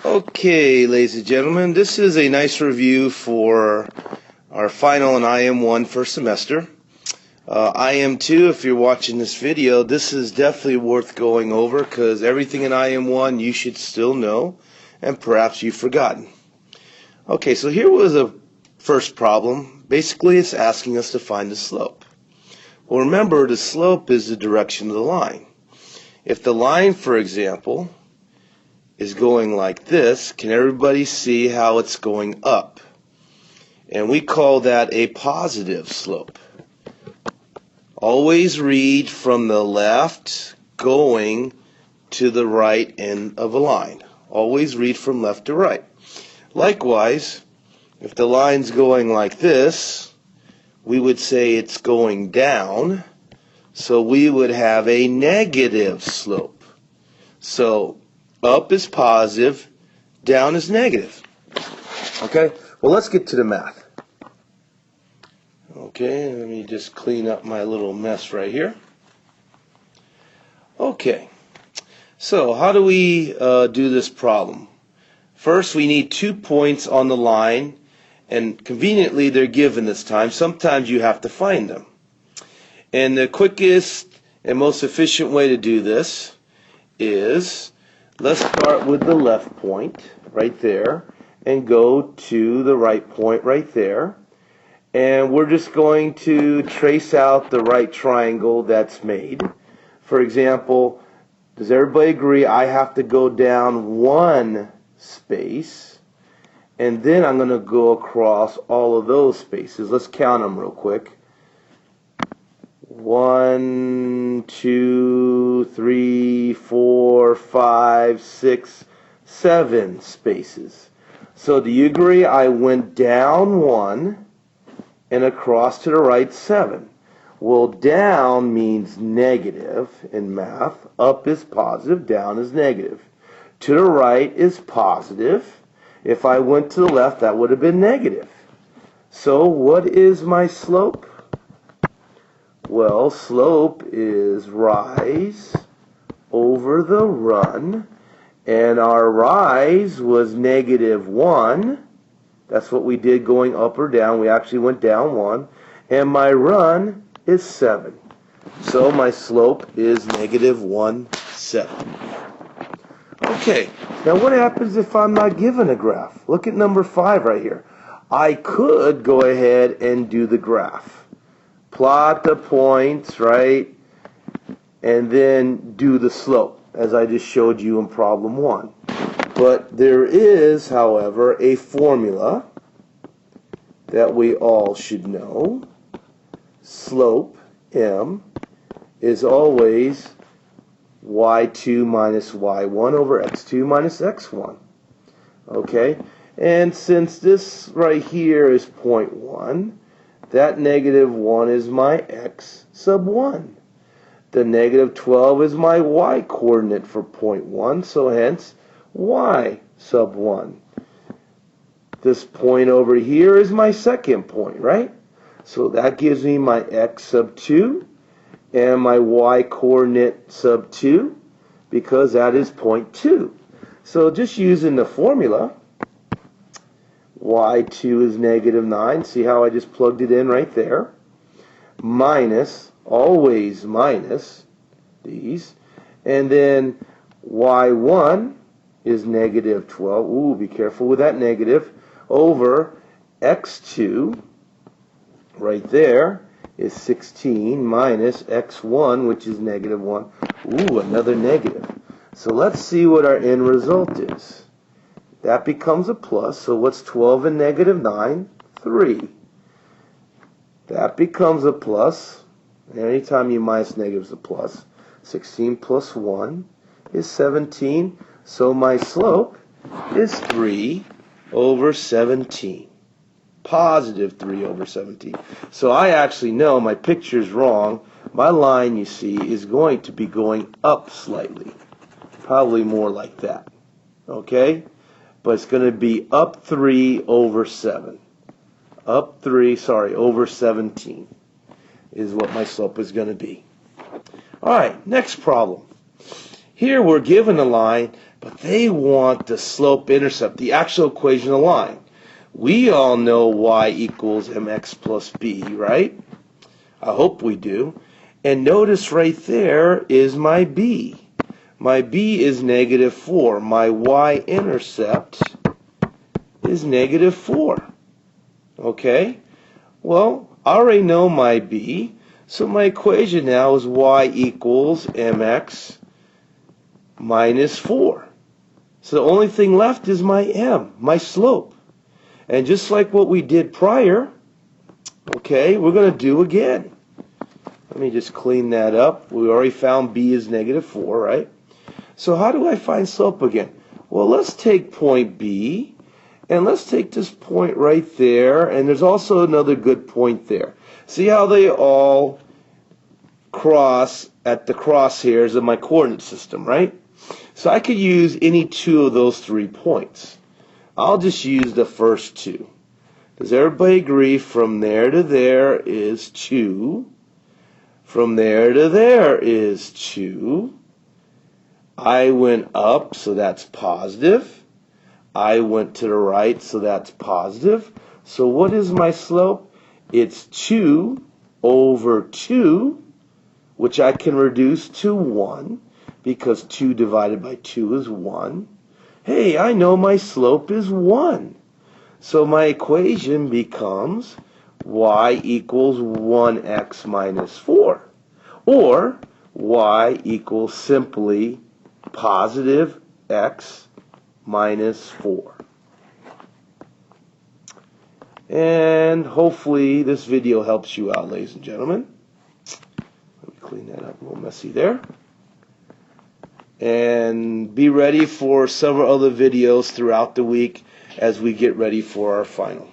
Okay, ladies and gentlemen, this is a nice review for our final in IM1 first semester. IM2, if you're watching this video, this is definitely worth going over because everything in IM1 you should still know and perhaps you've forgotten. Okay, so here was a first problem. Basically, it's asking us to find the slope. Well, remember, the slope is the direction of the line. If the line, for example, is going like this, can everybody see how it's going up? And we call that a positive slope. Always read from the left going to the right end of a line. Always read from left to right. Likewise, if the line's going like this, we would say it's going down, so we would have a negative slope. So up is positive, down is negative. Okay, well, let's get to the math. Okay, let me just clean up my little mess right here. Okay, so how do we do this problem? First, we need 2 points on the line, and conveniently they're given this time. Sometimes you have to find them. And the quickest and most efficient way to do this is, let's start with the left point right there and go to the right point right there. And we're just going to trace out the right triangle that's made. For example, does everybody agree I have to go down one space and then I'm going to go across all of those spaces? Let's count them real quick. 1, 2, 3, 4, 5, 6, 7 spaces. So do you agree I went down 1 and across to the right 7? Well, down means negative in math. Up is positive, down is negative. To the right is positive. If I went to the left, that would have been negative. So what is my slope? Well, slope is rise over the run, and our rise was -1. That's what we did going up or down. We actually went down 1, and my run is 7. So my slope is -1/7. Okay, now what happens if I'm not given a graph? Look at number 5 right here. I could go ahead and do the graph. Plot the points, right, and then do the slope, as I just showed you in problem 1. But there is, however, a formula that we all should know. Slope, M, is always y2 minus y1 over x2 minus x1. Okay, and since this right here is 0.1, that -1 is my x sub 1. The -12 is my y coordinate for 0.1, so hence y sub 1. This point over here is my second point, right? So that gives me my x sub 2 and my y coordinate sub 2, because that is 0.2. So just using the formula, y2 is -9. See how I just plugged it in right there? Minus, always minus these. And then y1 is -12. Ooh, be careful with that negative. Over x2, right there, is 16 minus x1, which is -1. Ooh, another negative. So let's see what our end result is. That becomes a plus, so what's 12 and -9? 3. That becomes a plus. Anytime you minus negatives, a plus. 16 plus 1 is 17. So my slope is 3 over 17. Positive 3 over 17. So I actually know my picture's wrong. My line, you see, is going to be going up slightly. Probably more like that. Okay? But it's going to be up 3 over 7. Over 17 is what my slope is going to be. All right, next problem. Here we're given a line But they want the slope-intercept, the actual equation of the line. We all know y equals mx plus b, right? I hope we do. And notice right there is my b. My b is -4. My y-intercept is -4. Okay? Well, I already know my b, so my equation now is y equals mx minus 4. So the only thing left is my m, my slope. And just like what we did prior, okay, we're going to do again. Let me just clean that up. We already found b is -4, right? So how do I find slope again? Well, let's take point B, and let's take this point right there, and there's also another good point there. See how they all cross at the crosshairs of my coordinate system, right? So I could use any two of those 3 points. I'll just use the first two. Does everybody agree from there to there is 2? From there to there is 2. I went up, so that's positive. I went to the right, so that's positive. So what is my slope? It's 2 over 2, which I can reduce to 1, because 2 divided by 2 is 1. Hey, I know my slope is 1. So my equation becomes y equals 1x minus 4. Or y equals simply positive x minus 4. And hopefully this video helps you out, ladies and gentlemen. Let me clean that up, a little messy there. And be ready for several other videos throughout the week as we get ready for our final.